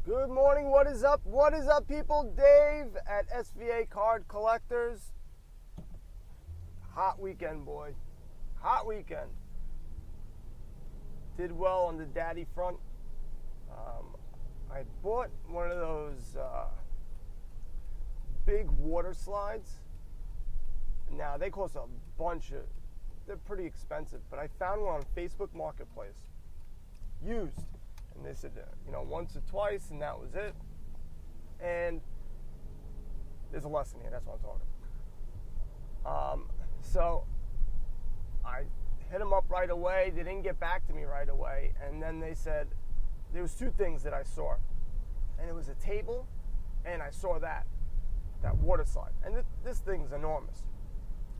Good morning, what is up? What is up, people? Dave at SVA Card Collectors. Hot weekend, boy. Hot weekend. Did well on the daddy front. I bought one of those big water slides. Now, they cost a bunch of, they're pretty expensive, but I found one on Facebook Marketplace, used. And they said, once or twice, and that was it. And there's a lesson here, that's what I'm talking. So I hit them up right away. They didn't get back to me right away. And then they said, there was two things that I saw. And it was a table, and I saw that water slide. And this thing's enormous.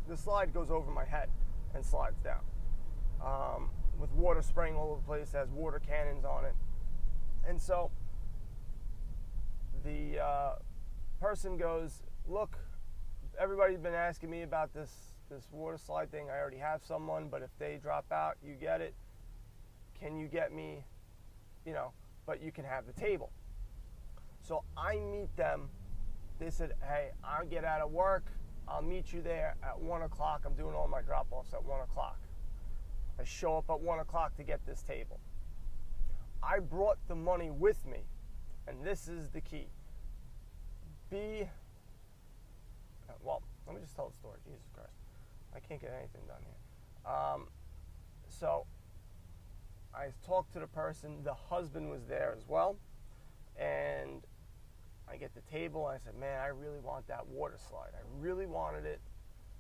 The slide goes over my head and slides down. With water spraying all over the place, has water cannons on it. And so the person goes, look, everybody's been asking me about this water slide thing. I already have someone, but if they drop out, you get it. Can you get me, but you can have the table. So I meet them. They said, hey, I'll get out of work. I'll meet you there at 1 o'clock. I'm doing all my drop-offs at 1 o'clock. I show up at 1 o'clock to get this table. I brought the money with me, and this is the key. Well, let me just tell the story. Jesus Christ. I can't get anything done here. So I talked to the person. The husband was there as well, and I get the table, and I said, man, I really want that water slide. I really wanted it.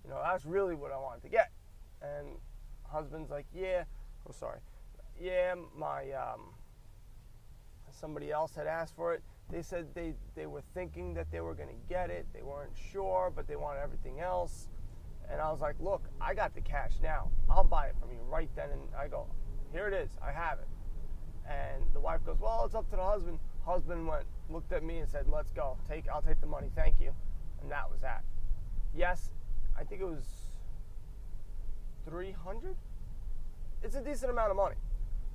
That's really what I wanted to get. And husband's like, yeah, my somebody else had asked for it. They said they were thinking that they were going to get it. They weren't sure, but they wanted everything else. And I was like, look, I got the cash now. I'll buy it from you right then. And I go, here it is. I have it. And the wife goes, well, it's up to the husband. Husband looked at me and said, let's go. I'll take the money. Thank you. And that was that. Yes, I think it was $300. It's a decent amount of money.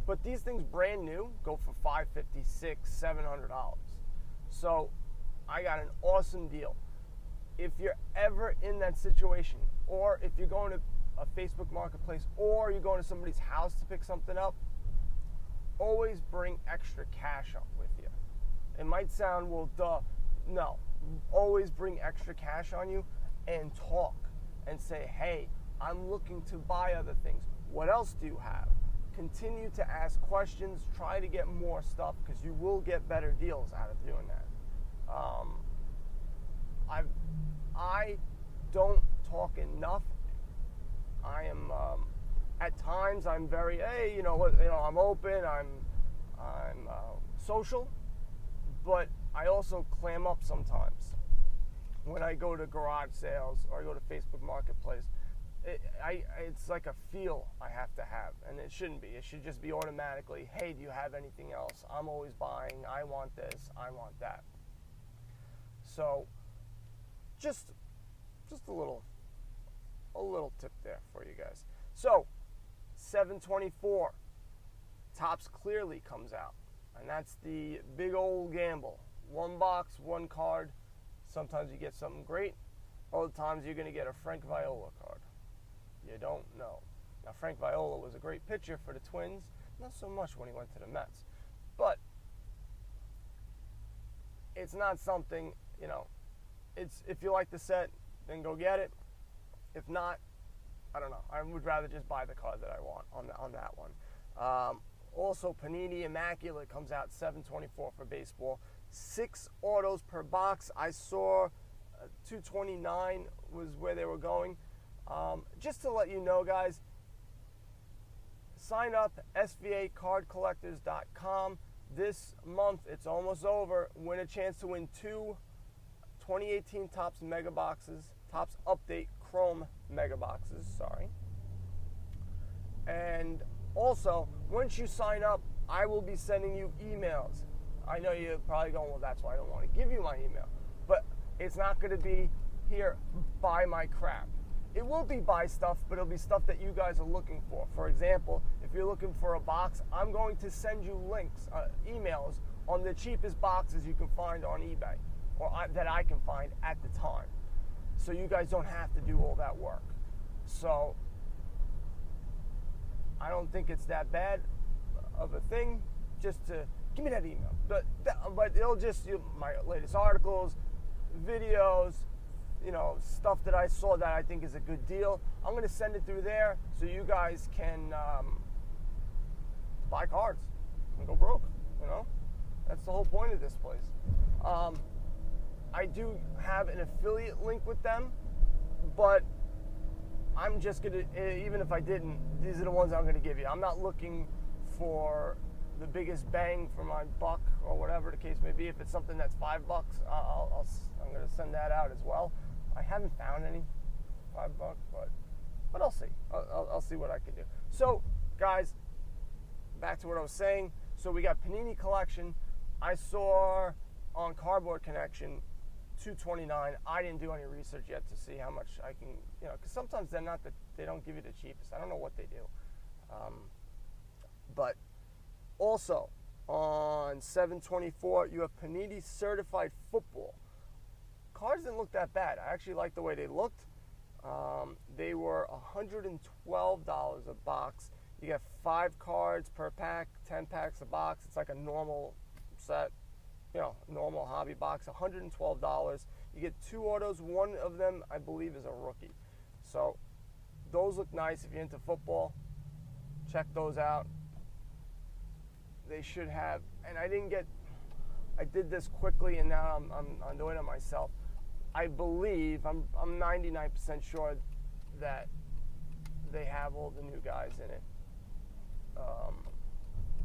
But these things brand new go for $550, $600, $700. So I got an awesome deal. If you're ever in that situation, or if you're going to a Facebook Marketplace, or you're going to somebody's house to pick something up, always bring extra cash up with you. It might sound, well, duh. No. Always bring extra cash on you and talk and say, hey, I'm looking to buy other things. What else do you have? Continue to ask questions. Try to get more stuff, because you will get better deals out of doing that. I don't talk enough. I am at times I'm very I'm open. I'm social, but I also clam up sometimes when I go to garage sales or I go to Facebook Marketplace. It's like a feel I have to have, and it shouldn't be. It should just be automatically, hey, do you have anything else? I'm always buying. I want this. I want that. So just a little tip there for you guys. So 7/24, Topps Clearly comes out, and that's the big old gamble. One box, one card. Sometimes you get something great. Other times you're going to get a Frank Viola card. You don't know. Now, Frank Viola was a great pitcher for the Twins. Not so much when he went to the Mets. But it's not something, it's, if you like the set, then go get it. If not, I don't know. I would rather just buy the card that I want on that one. Also, Panini Immaculate comes out 7/24 for baseball. 6 autos per box. I saw 229 was where they were going. Just to let you know, guys, sign up, svacardcollectors.com. This month, it's almost over. Win a chance to win 2 2018 Topps Mega Boxes, Topps Update Chrome Mega Boxes, sorry. And also, once you sign up, I will be sending you emails. I know you're probably going, well, that's why I don't want to give you my email. But it's not going to be, here, buy my crap. It will be buy stuff, but it'll be stuff that you guys are looking for. For example, if you're looking for a box, I'm going to send you links, emails on the cheapest boxes you can find on eBay, or that I can find at the time. So you guys don't have to do all that work. So I don't think it's that bad of a thing just to give me that email. But it'll just, my latest articles, videos, stuff that I saw that I think is a good deal. I'm going to send it through there so you guys can buy cards and go broke, That's the whole point of this place. I do have an affiliate link with them, but I'm just going to, even if I didn't, these are the ones I'm going to give you. I'm not looking for the biggest bang for my buck or whatever the case may be. If it's something that's $5, I'm going to send that out as well. I haven't found any $5, but I'll see. I'll see what I can do. So, guys, back to what I was saying. So we got Panini Collection. I saw on Cardboard Connection $229. I didn't do any research yet to see how much I can, because sometimes they don't give you the cheapest. I don't know what they do. But also on 7/24, you have Panini Certified Football. Cards didn't look that bad. I actually liked the way they looked. They were $112 a box. You get 5 cards per pack, 10 packs a box. It's like a normal set, normal hobby box, $112. You get 2 autos. One of them, I believe, is a rookie. So those look nice if you're into football. Check those out. They should have, and I did this quickly, and now I'm doing it myself. I believe, I'm 99% sure that they have all the new guys in it.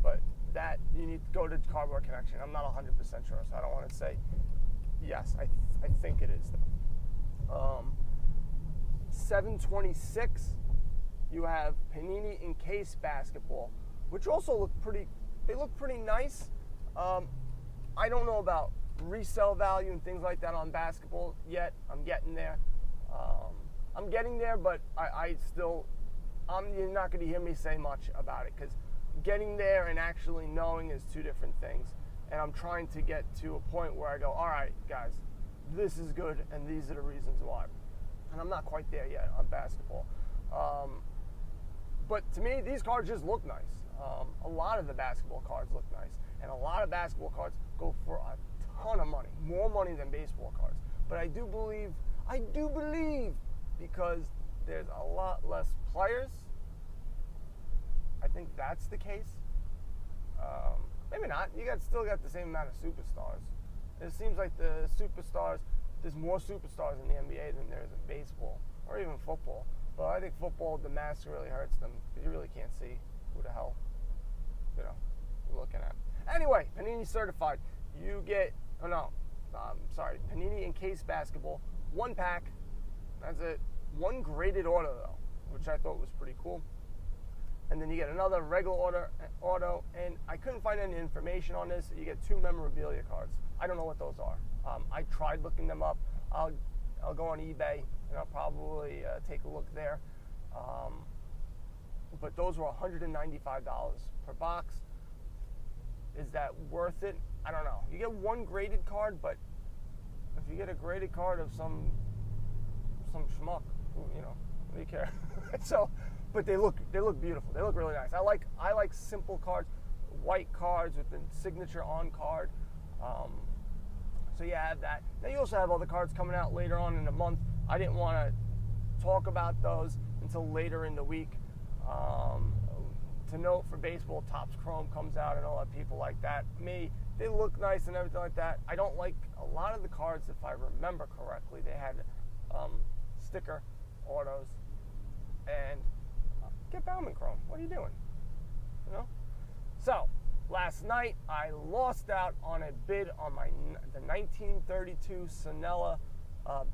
But that, you need to go to Cardboard Connection. I'm not 100% sure, so I don't want to say yes. I think it is, though. 7/26, you have Panini Encased Basketball, which also look pretty nice. I don't know about resale value and things like that on basketball yet. I'm getting there. But you're not going to hear me say much about it, because getting there and actually knowing is two different things. And I'm trying to get to a point where I go, all right, guys, this is good, and these are the reasons why. And I'm not quite there yet on basketball. But to me, these cards just look nice. A lot of the basketball cards look nice, and a lot of basketball cards go for a ton of money, more money than baseball cards. But I do believe, because there's a lot less players, I think that's the case. Maybe not. Still got the same amount of superstars. It seems like there's more superstars in the NBA than there is in baseball, or even football. But I think football, the mask really hurts them, because you really can't see who the hell, you're looking at. Anyway, Panini Certified. You get, Panini Encased Basketball. 1 pack. That's it. 1 graded auto, though, which I thought was pretty cool. And then you get another regular auto, and I couldn't find any information on this. You get 2 memorabilia cards. I don't know what those are. I tried looking them up. I'll go on eBay, and I'll probably take a look there. But those were $195 per box. Is that worth it? I don't know. You get 1 graded card, but if you get a graded card of some schmuck, what do you care? But they look beautiful. They look really nice. I like simple cards, white cards with the signature on card. So you have that. Now you also have all the cards coming out later on in the month. I didn't want to talk about those until later in the week. To note, for baseball, Topps Chrome comes out and all that, people like that. They look nice and everything like that. I don't like a lot of the cards, if I remember correctly. They had sticker autos, and get Bauman Chrome. What are you doing? So, last night, I lost out on a bid on the 1932 Sonella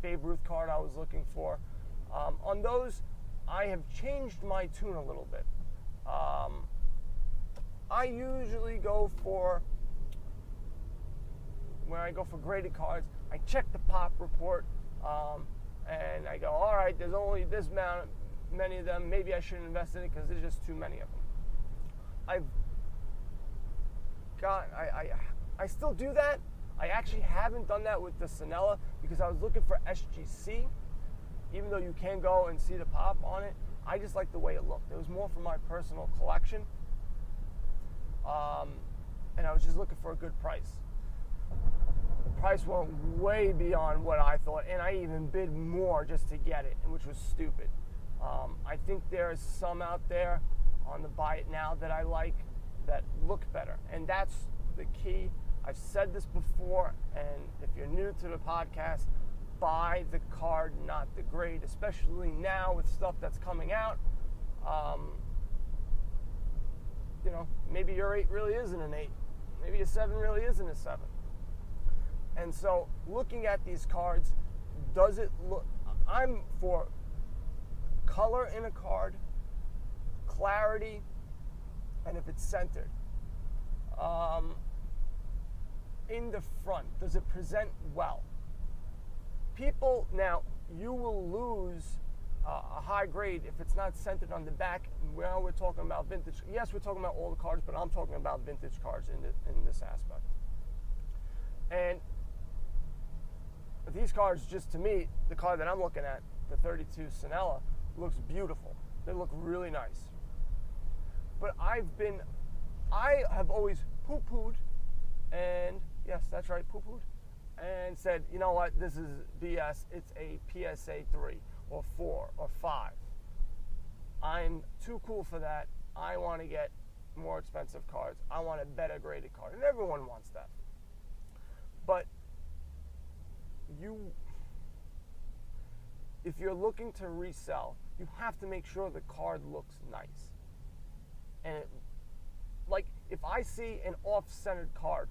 Babe Ruth card I was looking for. On those, I have changed my tune a little bit. I usually go for, when I go for graded cards, I check the pop report, and I go, all right, there's only this many of them. Maybe I shouldn't invest in it because there's just too many of them. I still do that. I actually haven't done that with the Sinella because I was looking for SGC. Even though you can go and see the pop on it, I just like the way it looked. It was more for my personal collection. And I was just looking for a good price. The price went way beyond what I thought, and I even bid more just to get it, which was stupid. I think there's some out there on the buy it now that I like that look better, and that's the key. I've said this before, and if you're new to the podcast, buy the card, not the grade, especially now with stuff that's coming out. Maybe your 8 really isn't an 8. Maybe a 7 really isn't a 7. And so looking at these cards, does it look, I'm for color in a card, clarity, and if it's centered. In the front, does it present well? People, now, you will lose a high grade if it's not centered on the back. Well, we're talking about vintage. Yes, we're talking about all the cards, but I'm talking about vintage cards in this aspect. And these cards, just to me, the card that I'm looking at, the 32 Sinella, looks beautiful. They look really nice. But I have always poo-pooed, and yes, that's right, poo-pooed, and said, you know what, this is BS. It's a PSA 3 or 4 or 5. I'm too cool for that. I want to get more expensive cards. I want a better graded card, and everyone wants that. But if you're looking to resell, you have to make sure the card looks nice. And like if I see an off-centered card,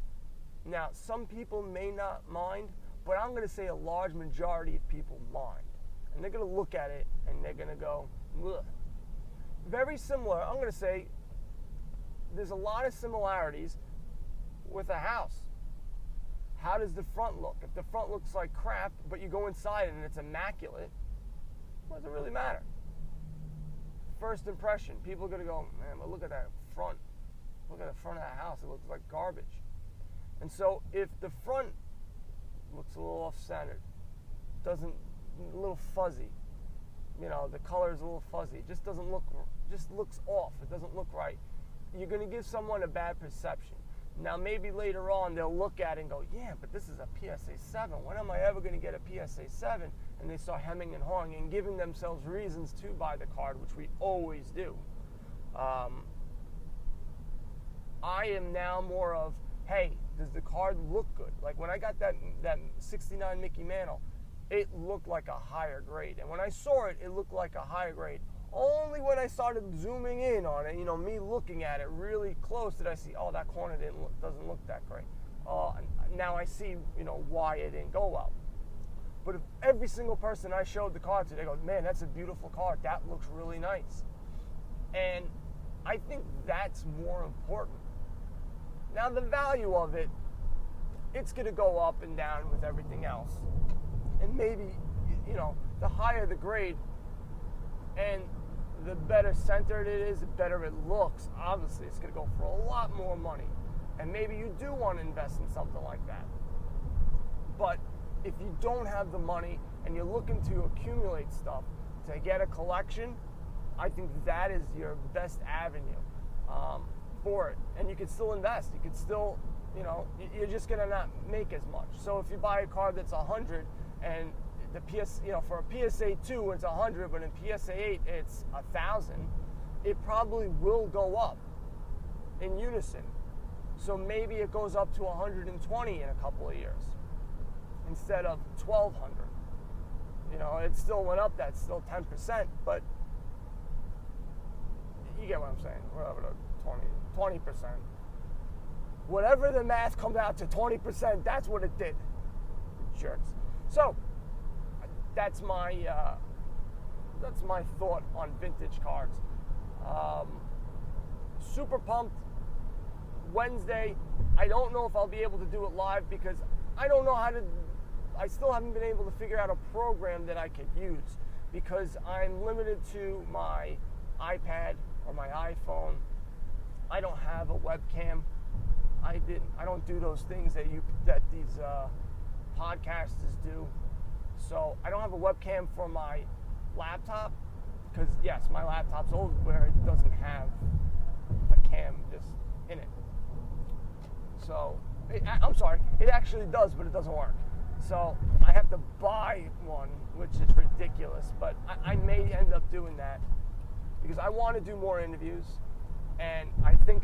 now some people may not mind, but I'm going to say a large majority of people mind. And they're going to look at it and they're going to go, ugh. Very similar, I'm going to say there's a lot of similarities with a house. How does the front look? If the front looks like crap, but you go inside and it's immaculate, what does it really matter? First impression, people are going to go, man, but look at that front. Look at the front of that house. It looks like garbage. And so if the front looks a little off-centered, a little fuzzy, the color is a little fuzzy, it just looks off. It doesn't look right. You're going to give someone a bad perception. Now, maybe later on they'll look at it and go, yeah, but this is a PSA 7. When am I ever going to get a PSA 7? And they start hemming and hawing and giving themselves reasons to buy the card, which we always do. I am now more of, hey, does the card look good? Like when I got that 69 Mickey Mantle, it looked like a higher grade. And when I saw it, it looked like a higher grade. Only when I started zooming in on it, me looking at it really close, did I see, oh, that corner doesn't look that great. Now I see, why it didn't go well. But if every single person I showed the card to, they go, man, that's a beautiful card. That looks really nice. And I think that's more important. Now, the value of it, it's going to go up and down with everything else. And maybe, the higher the grade and the better centered it is, the better it looks. Obviously, it's going to go for a lot more money. And maybe you do want to invest in something like that. But if you don't have the money and you're looking to accumulate stuff to get a collection, I think that is your best avenue for it. And you can still invest. You can still, you're just going to not make as much. So if you buy a card that's 100 and the for a PSA 2 it's 100, but in PSA 8 it's 1,000, it probably will go up in unison. So maybe it goes up to 120 in a couple of years instead of 1,200. It still went up. That's still 10%, but you get what I'm saying. Whatever, 20%. Whatever the math comes out to 20%, that's what it did. Jerks. So that's my thought on vintage cards. Super pumped. Wednesday, I don't know if I'll be able to do it live because I don't know I still haven't been able to figure out a program that I could use because I'm limited to my iPad or my iPhone. I don't have a webcam. I don't do those things that these podcasters do. So I don't have a webcam for my laptop because yes, my laptop's old where it doesn't have a cam just in it. So I'm sorry, it actually does, but it doesn't work. So I have to buy one, which is ridiculous. But I may end up doing that because I want to do more interviews. And I think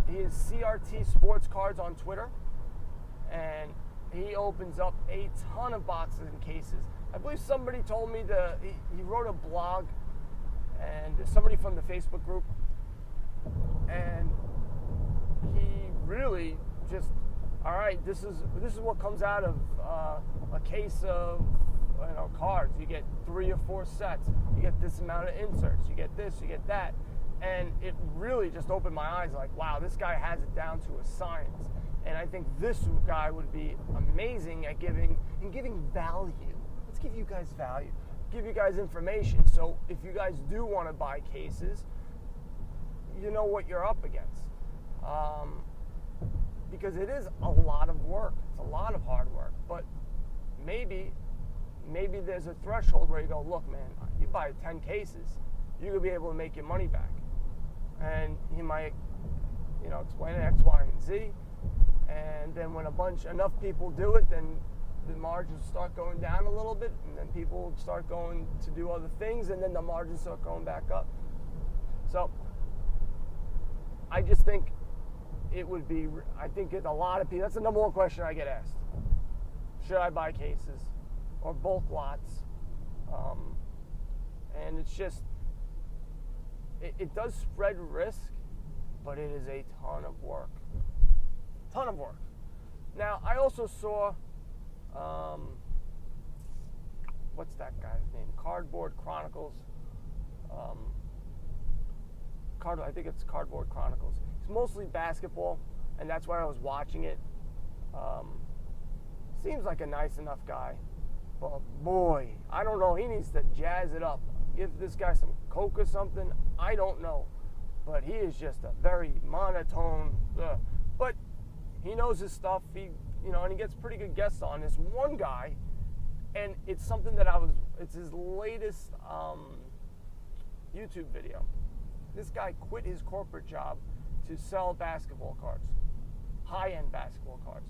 he is CRT Sports Cards on Twitter, and he opens up a ton of boxes and cases. I believe somebody told me he wrote a blog, and somebody from the Facebook group, and he really just, all right, this is what comes out of a case of cards. You get 3 or 4 sets. You get this amount of inserts. You get this. You get that. And it really just opened my eyes like, wow, this guy has it down to a science. And I think this guy would be amazing at giving value. Let's give you guys value. Give you guys information. So if you guys do want to buy cases, you know what you're up against. Because it is a lot of work. It's a lot of hard work. But maybe there's a threshold where you go, look, man, you buy 10 cases, you're going to be able to make your money back. And he might, explain X, Y, and Z. And then when enough people do it, then the margins start going down a little bit, and then people start going to do other things, and then the margins start going back up. So I just think it would be, a lot of people, that's the number one question I get asked. Should I buy cases or bulk lots? And it's just, it does spread risk, but it is a ton of work. Ton of work. Now, I also saw, what's that guy's name? Cardboard Chronicles. I think it's Cardboard Chronicles. It's mostly basketball, and that's why I was watching it. Seems like a nice enough guy, but boy, I don't know. He needs to jazz it up. Give this guy some coke or something. I don't know, but he is just a very monotone. But he knows his stuff. And he gets pretty good guests on. This one guy, and it's something that it's his latest YouTube video. This guy quit his corporate job to sell basketball cards, high-end basketball cards.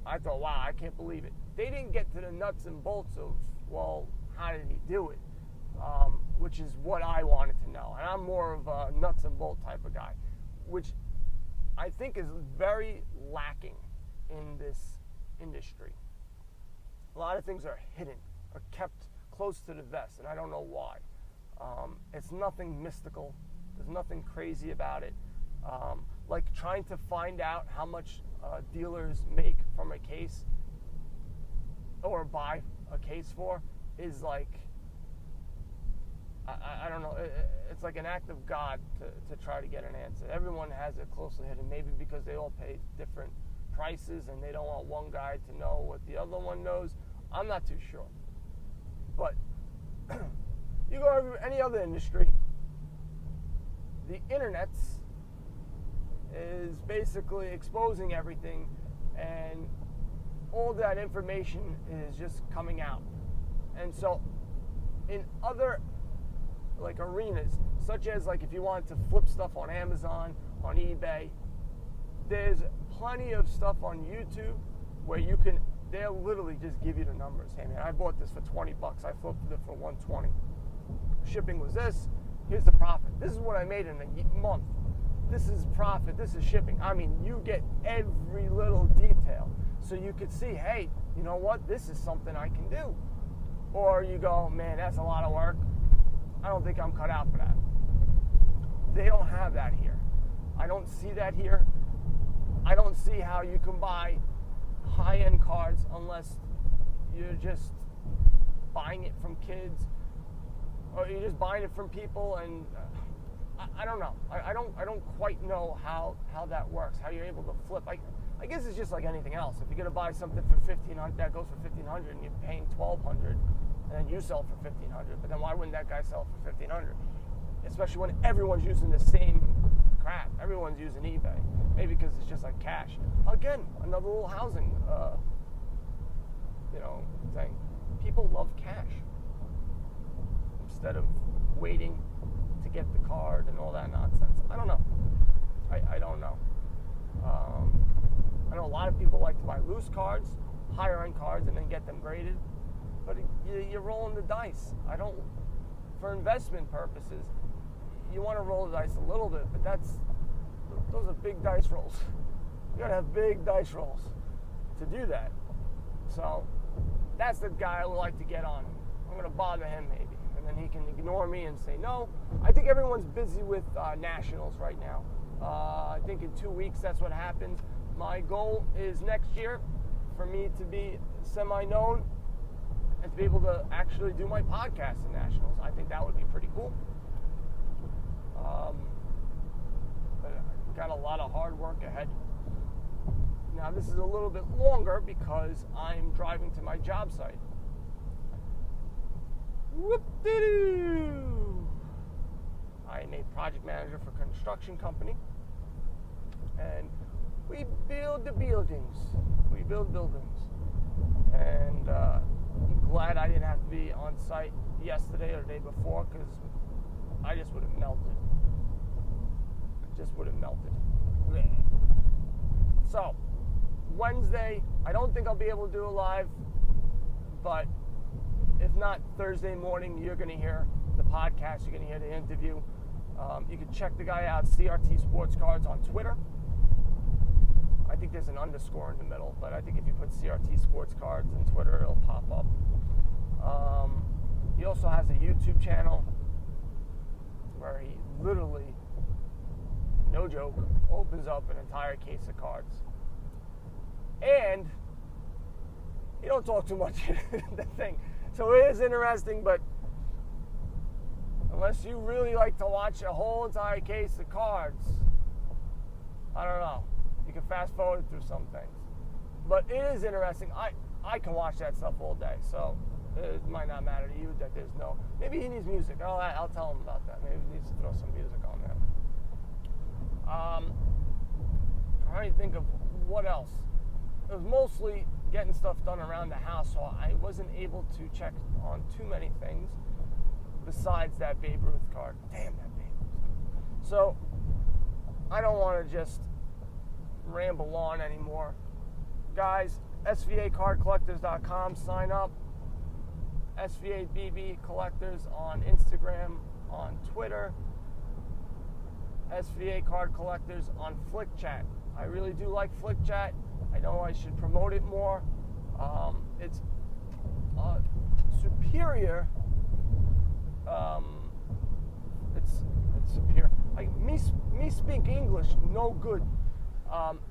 I thought, wow, I can't believe it. They didn't get to the nuts and bolts of, well, how did he do it? Which is what I wanted to know. And I'm more of a nuts and bolt type of guy, which I think is very lacking in this industry. A lot of things are hidden, are kept close to the vest, and I don't know why. It's nothing mystical. There's nothing crazy about it. Like trying to find out how much dealers make from a case or buy a case for is like, I don't know, it's like an act of God to try to get an answer. Everyone has it closely hidden, maybe because they all pay different prices and they don't want one guy to know what the other one knows. I'm not too sure. But you go over any other industry, the internet is basically exposing everything, and all that information is just coming out. And so in other arenas, such as if you want to flip stuff on Amazon, on eBay, there's plenty of stuff on YouTube where they'll literally just give you the numbers. Hey man, I bought this for $20. I flipped it for $120. Shipping was this. Here's the profit. This is what I made in a month. This is profit. This is shipping. I mean, you get every little detail. So you could see, hey, you know what? This is something I can do. Or you go, man, that's a lot of work. I don't think I'm cut out for that. They don't have that here. I don't see that here. I don't see how you can buy high-end cards unless you're just buying it from kids, or you're just buying it from people, and I don't know. I don't quite know how that works. How you're able to flip. I guess it's just like anything else. If you're gonna buy something for $1,500, that goes for $1,500, and you're paying $1,200, and then you sell for $1,500. But then why wouldn't that guy sell for $1,500? Especially when everyone's using the same crap. Everyone's using eBay. Maybe because it's just like cash. Again, another little housing, thing. People love cash instead of waiting to get the card and all that nonsense. I don't know. I don't know. I know a lot of people like to buy loose cards, higher end cards, and then get them graded. But you're rolling the dice. For investment purposes, you want to roll the dice a little bit, but those are big dice rolls. You gotta have big dice rolls to do that. So that's the guy I would like to get on. I'm gonna bother him maybe, and then he can ignore me and say no. I think everyone's busy with nationals right now. I think in 2 weeks that's what happens. My goal is next year for me to be semi-known and to be able to actually do my podcast in nationals. I think that would be pretty cool. But I've got a lot of hard work ahead. Now this is a little bit longer because I'm driving to my job site. Whoop-de-doo! I am a project manager for a construction company, and we build the buildings. We build buildings. And I'm glad I didn't have to be on site yesterday or the day before, because I just would have melted. So, Wednesday, I don't think I'll be able to do a live, but if not, Thursday morning, you're going to hear the podcast, you're going to hear the interview. You can check the guy out, CRT Sports Cards on Twitter. I think there's an underscore in the middle, but I think if you put CRT Sports Cards in Twitter, it'll pop up. He also has a YouTube channel where he literally, no joke, opens up an entire case of cards. And he don't talk too much in the thing. So it is interesting, but unless you really like to watch a whole entire case of cards, I don't know. You can fast forward through some things. But it is interesting. I can watch that stuff all day, so it might not matter to you that there's no... Maybe he needs music. I'll tell him about that. Maybe he needs to throw some music on there. Trying to think of what else. It was mostly getting stuff done around the house, so I wasn't able to check on too many things besides that Babe Ruth card. Damn that Babe Ruth card. So I don't want to just ramble on anymore. Guys, SVAcardcollectors.com, sign up. SVABB Collectors on Instagram, on Twitter. SVA Card Collectors on FlickChat. I really do like FlickChat. I know I should promote it more. It's superior. It's superior. Me speak English, no good.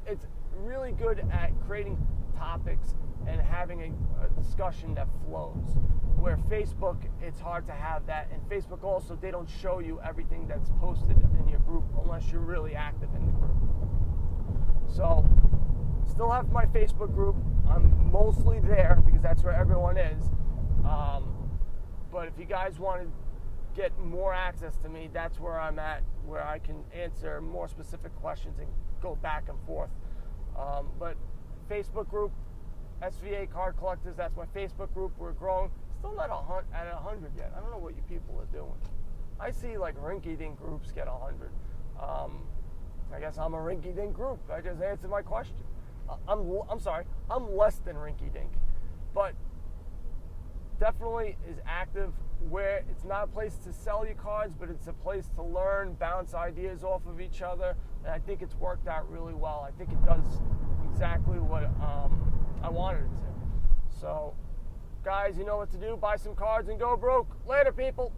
It's really good at creating topics and having a discussion that flows. Where Facebook, it's hard to have that. And Facebook also, they don't show you everything that's posted in your group unless you're really active in the group. So, still have my Facebook group. I'm mostly there because that's where everyone is. But if you guys want to get more access to me, that's where I'm at, where I can answer more specific questions and go back and forth. But Facebook group, SVA Card Collectors, that's my Facebook group. We're growing. Still not at 100 yet. I don't know what you people are doing. I see like rinky-dink groups get 100. I guess I'm a rinky-dink group. I just answered my question. I'm sorry. I'm less than rinky-dink, but definitely is active where it's not a place to sell your cards, but it's a place to learn, bounce ideas off of each other, and I think it's worked out really well. I think it does exactly what I wanted it to. So, guys, you know what to do. Buy some cards and go broke. Later, people.